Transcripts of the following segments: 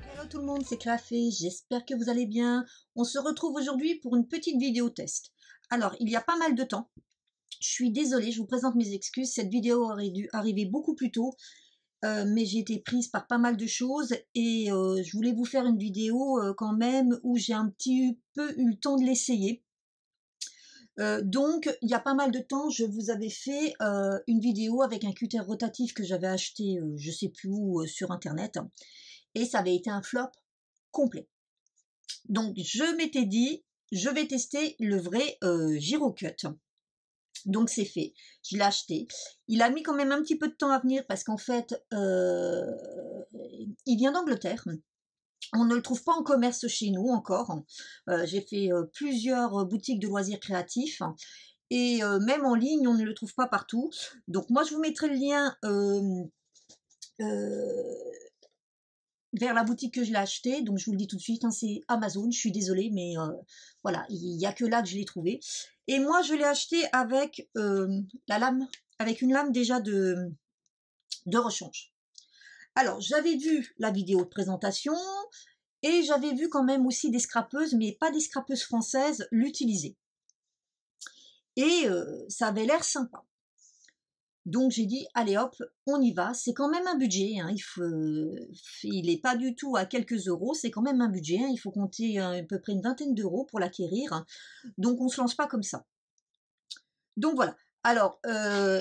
Hello tout le monde, c'est Clafé, j'espère que vous allez bien. On se retrouve aujourd'hui pour une petite vidéo test. Alors, il y a pas mal de temps, je suis désolée, je vous présente mes excuses, cette vidéo aurait dû arriver beaucoup plus tôt, mais j'ai été prise par pas mal de choses et je voulais vous faire une vidéo quand même où j'ai un petit peu eu le temps de l'essayer. Donc, il y a pas mal de temps, je vous avais fait une vidéo avec un cutter rotatif que j'avais acheté, je sais plus où, sur internet, et ça avait été un flop complet. Donc, je m'étais dit, je vais tester le vrai Girocut. Donc, c'est fait. Je l'ai acheté. Il a mis quand même un petit peu de temps à venir parce qu'en fait, il vient d'Angleterre. On ne le trouve pas en commerce chez nous encore. J'ai fait plusieurs boutiques de loisirs créatifs. Et même en ligne, on ne le trouve pas partout. Donc, moi, je vous mettrai le lien vers la boutique que je l'ai acheté, donc je vous le dis tout de suite, hein, c'est Amazon, je suis désolée, mais voilà, il n'y a que là que je l'ai trouvé. Et moi, je l'ai acheté avec la lame, avec une lame déjà de rechange. Alors, j'avais vu la vidéo de présentation, et j'avais vu quand même aussi des scrapeuses, mais pas des scrapeuses françaises, l'utiliser. Et ça avait l'air sympa. Donc j'ai dit, allez hop, on y va, c'est quand même un budget, hein, il n'est pas du tout à quelques euros, c'est quand même un budget, hein, il faut compter à peu près une vingtaine d'euros pour l'acquérir, hein, donc on ne se lance pas comme ça. Donc voilà, alors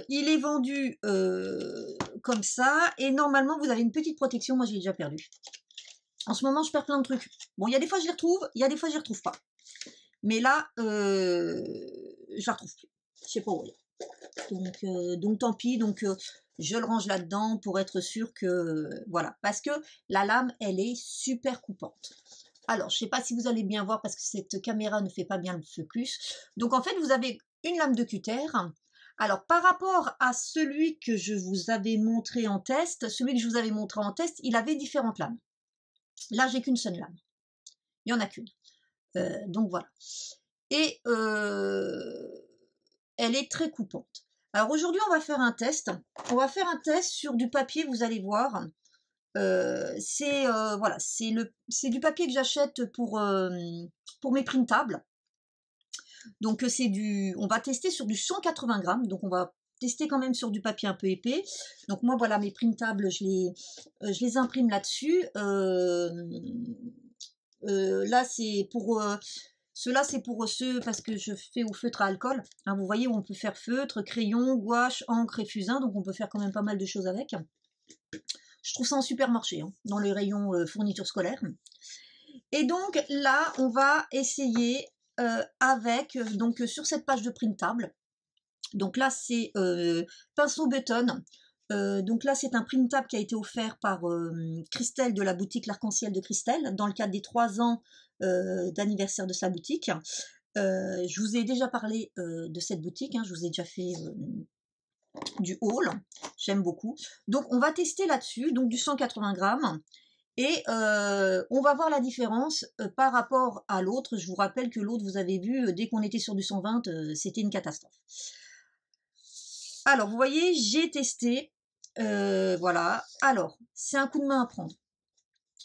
il est vendu comme ça, et normalement vous avez une petite protection, moi je l'ai déjà perdu. En ce moment je perds plein de trucs, bon il y a des fois je les retrouve, il y a des fois je les retrouve pas, mais là je la retrouve plus, je sais pas où elle est. Donc tant pis, donc je le range là-dedans pour être sûr que, voilà, parce que la lame, elle est super coupante. Alors, je sais pas si vous allez bien voir parce que cette caméra ne fait pas bien le focus. Donc en fait, vous avez une lame de cutter. Alors, par rapport à celui que je vous avais montré en test, il avait différentes lames. Là, j'ai qu'une seule lame. Il n'y en a qu'une. Donc voilà. Et elle est très coupante. Alors aujourd'hui, on va faire un test. On va faire un test sur du papier, vous allez voir. Voilà, c'est du papier que j'achète pour mes printables. Donc on va tester sur du 180 grammes. Donc on va tester quand même sur du papier un peu épais. Donc moi, voilà, mes printables, je les imprime là-dessus. Là, c'est pour ceux-là, c'est pour ceux, parce que je fais au feutre à alcool. Hein, vous voyez, où on peut faire feutre, crayon, gouache, encre et fusain. Donc, on peut faire quand même pas mal de choses avec. Je trouve ça en supermarché, hein, dans les rayons fournitures scolaires. Et donc, là, on va essayer avec, donc sur cette page de printable. Donc là, c'est pinceau button. Donc là, c'est un printable qui a été offert par Christelle de la boutique L'Arc-en-Ciel de Christelle, dans le cadre des 3 ans d'anniversaire de sa boutique. Je vous ai déjà parlé de cette boutique, hein, je vous ai déjà fait du haul, j'aime beaucoup. Donc on va tester là-dessus, donc du 180 grammes, et on va voir la différence par rapport à l'autre. Je vous rappelle que l'autre, vous avez vu, dès qu'on était sur du 120, c'était une catastrophe. Alors, vous voyez, j'ai testé, voilà. Alors, c'est un coup de main à prendre.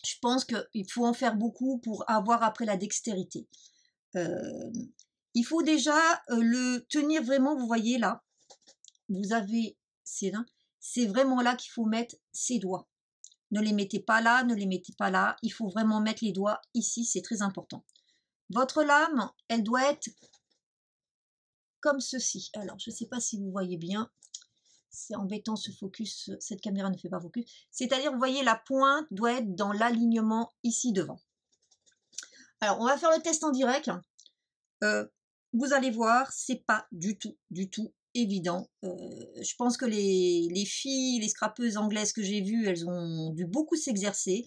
Je pense qu'il faut en faire beaucoup pour avoir après la dextérité. Il faut déjà le tenir vraiment, vous voyez là, vous avez c'est vraiment là qu'il faut mettre ses doigts. Ne les mettez pas là, ne les mettez pas là, il faut vraiment mettre les doigts ici, c'est très important. Votre lame, elle doit être comme ceci. Alors, je ne sais pas si vous voyez bien. C'est embêtant ce focus, cette caméra ne fait pas focus. C'est-à-dire, vous voyez, la pointe doit être dans l'alignement ici devant. Alors, on va faire le test en direct. Vous allez voir, c'est pas du tout évident. Je pense que les filles, les scrapeuses anglaises que j'ai vues, elles ont dû beaucoup s'exercer.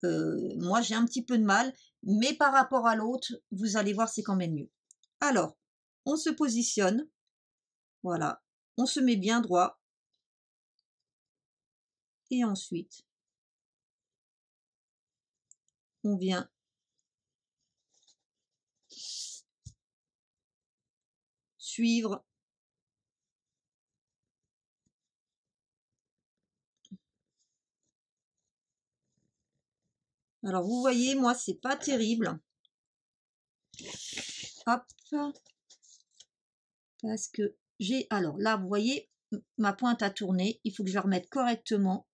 Moi, j'ai un petit peu de mal, mais par rapport à l'autre, vous allez voir, c'est quand même mieux. Alors, on se positionne. Voilà. On se met bien droit. Et ensuite, on vient suivre. Alors vous voyez, moi c'est pas terrible. Hop, parce que j'ai, alors là vous voyez, ma pointe a tourné, il faut que je la remette correctement.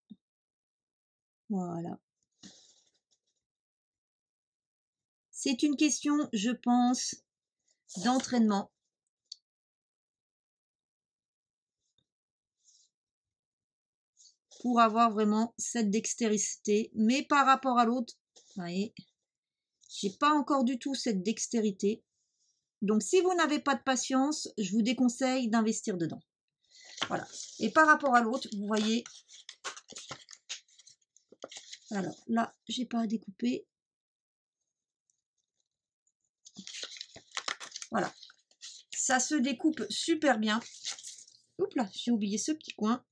Voilà. C'est une question, je pense, d'entraînement. Pour avoir vraiment cette dextérité. Mais par rapport à l'autre, vous voyez, j'ai pas encore du tout cette dextérité. Donc si vous n'avez pas de patience, je vous déconseille d'investir dedans. Voilà. Et par rapport à l'autre, vous voyez, alors là, j'ai pas à découper. Voilà. Ça se découpe super bien. Oups là, j'ai oublié ce petit coin.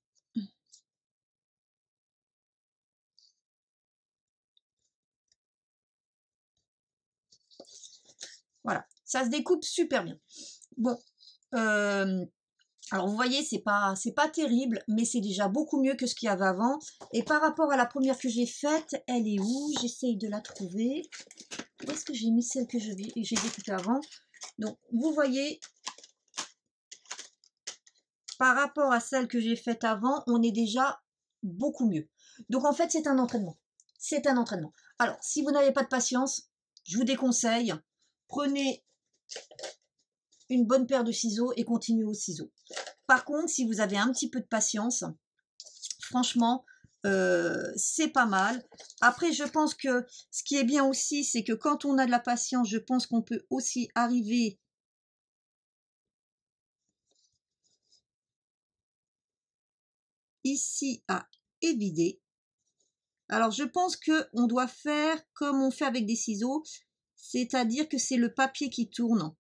Voilà, ça se découpe super bien. Bon, alors vous voyez, c'est pas terrible, mais c'est déjà beaucoup mieux que ce qu'il y avait avant. Et par rapport à la première que j'ai faite, elle est où? J'essaye de la trouver. Où est-ce que j'ai mis celle que j'ai découpée avant? Donc vous voyez, par rapport à celle que j'ai faite avant, on est déjà beaucoup mieux. Donc en fait, c'est un entraînement. C'est un entraînement. Alors, si vous n'avez pas de patience, je vous déconseille, prenez une bonne paire de ciseaux et continuez au ciseau. Par contre, si vous avez un petit peu de patience, franchement, c'est pas mal. Après, je pense que ce qui est bien aussi, c'est que quand on a de la patience, je pense qu'on peut aussi arriver ici à évider. Alors, je pense qu'on doit faire comme on fait avec des ciseaux, c'est-à-dire que c'est le papier qui tourne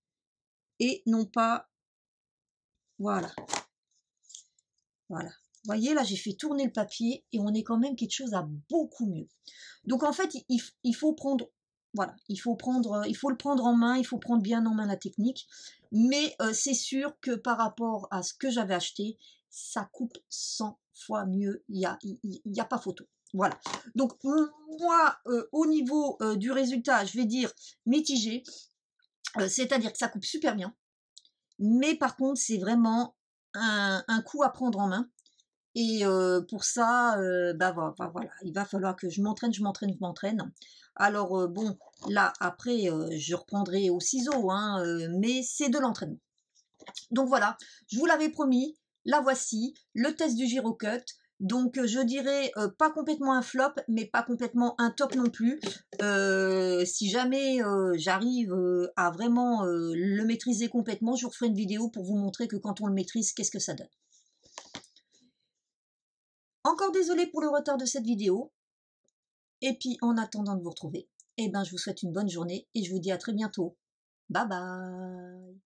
et non pas... Voilà. Voilà. Vous voyez, là, j'ai fait tourner le papier et on est quand même quelque chose à beaucoup mieux. Donc, en fait, il faut prendre... Voilà, il faut le prendre en main, il faut prendre bien en main la technique. Mais c'est sûr que par rapport à ce que j'avais acheté, ça coupe 100 fois mieux. Il y a pas photo. Voilà. Donc, moi, au niveau du résultat, je vais dire mitigé. C'est-à-dire que ça coupe super bien. Mais par contre, c'est vraiment un coup à prendre en main. Et pour ça, bah, voilà, il va falloir que je m'entraîne, je m'entraîne, je m'entraîne. Alors bon, là après, je reprendrai au ciseau, hein, mais c'est de l'entraînement. Donc voilà, je vous l'avais promis, la voici, le test du Girocut. Donc je dirais pas complètement un flop, mais pas complètement un top non plus. Si jamais j'arrive à vraiment le maîtriser complètement, je vous referai une vidéo pour vous montrer que quand on le maîtrise, qu'est-ce que ça donne. Encore désolée pour le retard de cette vidéo. Et puis en attendant de vous retrouver, eh ben, je vous souhaite une bonne journée et je vous dis à très bientôt. Bye bye.